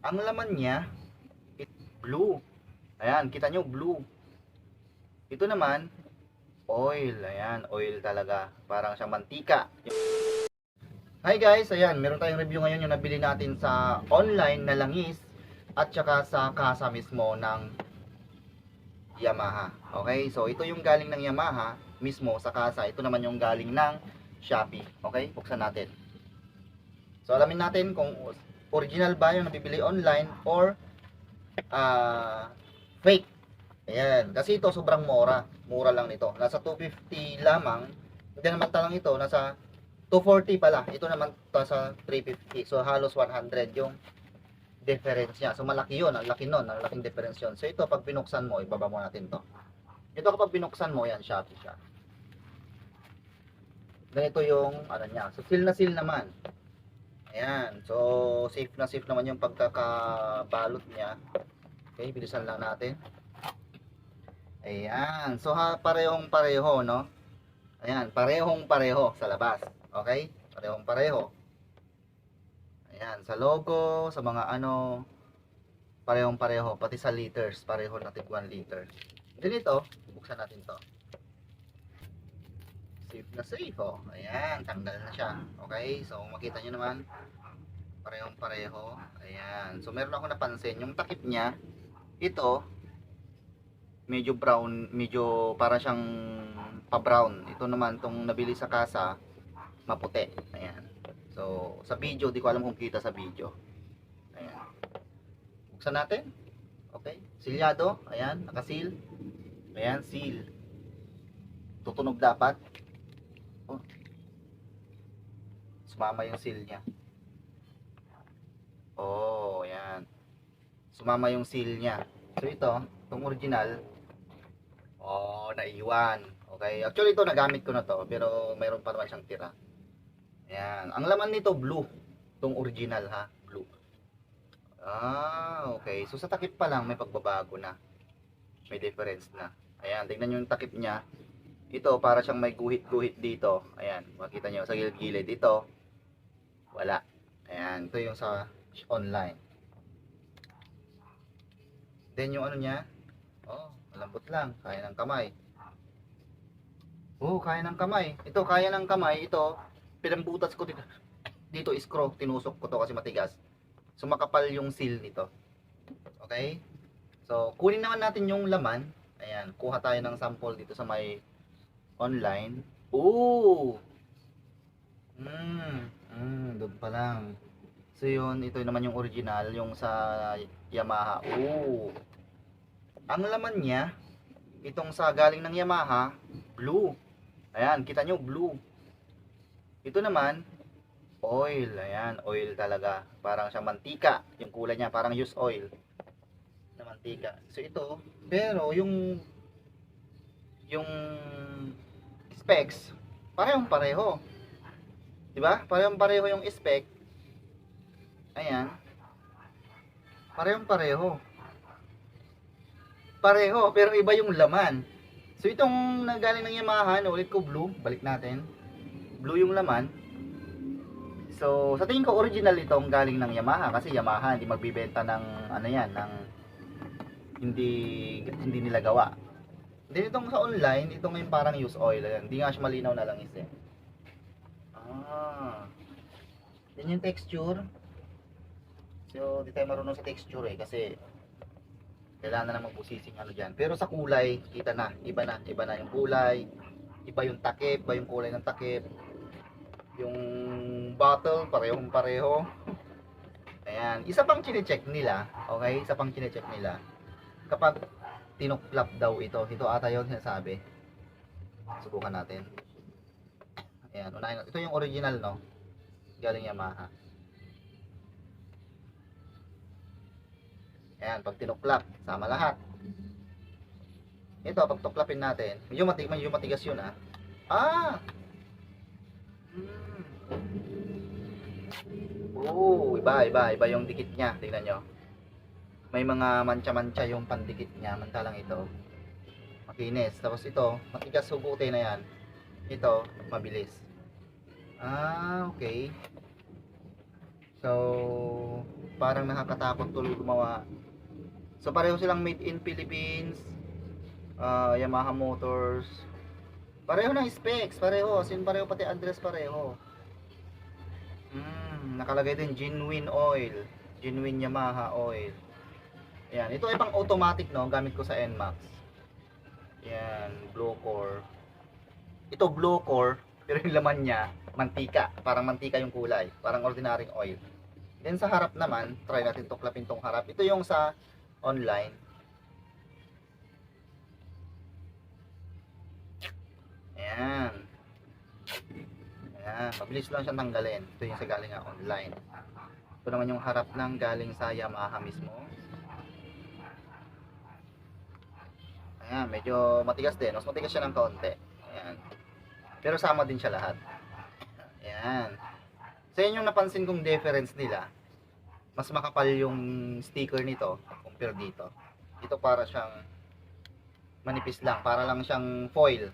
Ang laman niya, blue. Ayan, kita nyo, blue. Ito naman, oil. Ayan, oil talaga. Parang siyang mantika. Hi guys, ayan, meron tayong review ngayon yung nabili natin sa online na langis at saka sa kasa mismo ng Yamaha. Okay, so ito yung galing ng Yamaha mismo sa kasa. Ito naman yung galing ng Shopee. Okay, buksan natin. So alamin natin kung original ba yung nabibili online or fake. Ayan, kasi ito sobrang mura. Mura lang nito. Nasa 250 lamang. Hindi naman talang ito, nasa 240 pala. Ito naman nasa 350. So halos 100 yung difference niya. So malaki yun. Ang laki nun. Ang laking difference yun. So ito pag binuksan mo, ibaba mo natin to. Ito kapag binuksan mo, yan, Shopee siya. Ganito yung ano niya. So seal na seal naman. Ayan. So safe na safe naman yung pagkakabalot niya. Okay, bilisan lang natin. Ayan. So parehong pareho, no? Ayan, parehong pareho sa labas. Okay? Parehong pareho. Ayan, sa logo, sa mga ano, parehong pareho. Pati sa liters, pareho na tig 1 liter. Then ito, buksan natin to. Safe na safe, oh. Ayan, tanggal na siya. Okay? So makita nyo naman, parehong pareho. Ayan. So meron ako napansin, yung takip niya, ito, medyo brown, medyo para siyang pa-brown. Ito naman tong nabili sa kasa, maputi. Ayan. So, sa video, di ko alam kung kita sa video. Ayan. Buksan natin. Okay. Silyado. Ayan, nakasil. Ayan, seal. Tutunog dapat. Oh. Sumama yung seal niya. Oh, ayan. Sumama yung seal niya. So ito, itong original, oh, naiwan. Okay. Actually ito nagamit ko na to, pero mayroon pa naman siyang tira. Ayan. Ang laman nito blue. Itong original ha, blue. Ah, okay. So sa takip pa lang may pagbabago na. May difference na. Ayan, tingnan niyo yung takip niya. Ito para siyang may guhit-guhit dito. Ayan, makita niyo sa gilid-gilid dito. Wala. Ayan, ito yung sa online. Then yung ano niya, oh, malambot lang, kaya ng kamay. Oh, kaya ng kamay. Ito, kaya ng kamay. Ito, pinambutas ko dito. Dito screw, tinusok ko to kasi matigas. So, makapal yung seal nito. Okay? So, kunin naman natin yung laman. Ayan, kuha tayo ng sample dito sa may online. Oh! Doon pa lang. So, yun, ito naman yung original, yung sa Yamaha. Oh! Ang laman niya, itong sa galing ng Yamaha, blue. Ayan, kita nyo, blue. Ito naman, oil. Ayan, oil talaga. Parang siyang mantika. Yung kulay niya, parang used oil na mantika. So ito, pero yung specs, parehong pareho. 'Di ba? Parehong pareho yung spec. Ayan. Parehong pareho. Pareho, pero iba yung laman. So itong nagaling ng Yamaha, ulit ko blue, balik natin. Blue yung laman. So, sa tingin ko original itong galing ng Yamaha kasi Yamaha hindi magbibenta ng ano yan, ng hindi hindi nila gawa. Then itong sa online, ito ngayon parang use oil. Ayan, hindi nga siya malinaw na lang eh. Ah. Then yung texture. So, di tayo marunong sa texture kasi kailangan na magbusising ano diyan. Pero sa kulay, kita na, iba na yung kulay, iba yung takip, iba yung kulay ng takip. Yung bottle, parehong pareho. Ayan, isa pang chine-check nila, okay? Isa pang chine-check nila. Kapag tinuklap daw ito ata yung sinasabi. Subukan natin. Ayan, unahin. Ito yung original, no? Galing Yamaha. Ayan, pag tinuklap, sama lahat. Ito, pag tuklapin natin, medyo matigas yun, ah. Ah! Oh, iba yung dikit niya. Tingnan nyo. May mga mancha-mancha yung pandikit niya. Mantalang ito, makinis. Tapos ito, matigas hugutin na yan. Ito, mabilis. Ah, okay. So, Parang nakakatakot tuloy gumawa. So pareho silang made in Philippines. Yamaha Motors. Pareho ng specs, pareho. As in, pareho pati address pareho. Nakalagay din genuine oil. Genuine Yamaha oil. Ayan, ito ay pang automatic, no, gamit ko sa NMAX. Ayan, blue core. Ito blue core, pero yung laman niya mantika, parang mantika yung kulay, parang ordinaryong oil. Then sa harap naman, try natin tuklapin tong harap. Ito yung sa online. Ayan. Ayan, mabilis lang siya tanggalin. Ito yung sa galing online. Ito naman yung harap ng galing sa Yamaha mismo. Ayan, medyo matigas din. Mas matigas siya ng kaunti. Ayan. Pero sama din siya lahat. Ayan. Sa inyo napansin kong difference nila, mas makapal yung sticker nito compare dito. Ito para siyang manipis lang. Para lang siyang foil.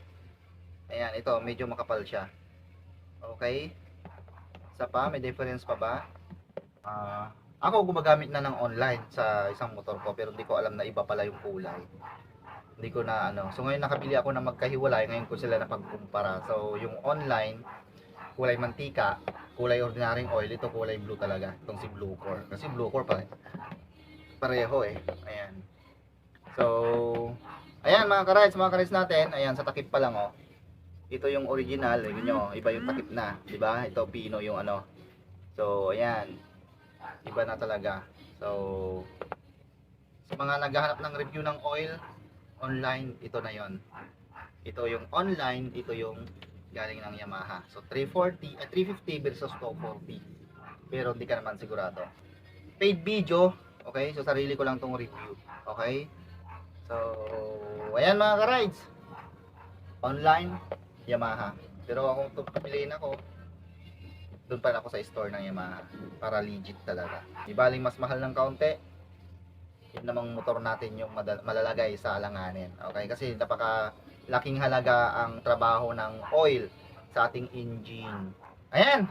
Ayan, ito medyo makapal siya. Okay? Isa pa, may difference pa ba? Ako gumagamit na ng online sa isang motor ko pero hindi ko alam na iba pala yung kulay. Hindi ko na ano. So ngayon nakabili ako na magkahiwalay, ngayon ko sila napagkumpara. So yung online kulay mantika, kulay ordinaryong oil, ito kulay blue talaga. Itong si Blue Core. Kasi Blue Core pareho eh. Ayan. So ayan mga ka-rides natin. Ayan sa takip pa lang oh. Ito yung original, yun nyo, iba yung takip na, di ba? Ito Pino yung ano. So ayan. Iba na talaga. So sa mga naghahanap ng review ng oil online, ito na yon. Ito yung online, ito yung galing ng Yamaha. So 340 350 versus 240. Pero hindi ka naman sigurado. Paid video, okay? So sarili ko lang tong review, okay? So ayan mga ka-rides. Online Yamaha. Pero ako pipiliin ako, doon pa ako sa store ng Yamaha para legit talaga. Di baling mas mahal ng kaunti, yun namang motor natin yung malalagay sa alanganin. Okay? Kasi napaka laking halaga ang trabaho ng oil sa ating engine. Ayan!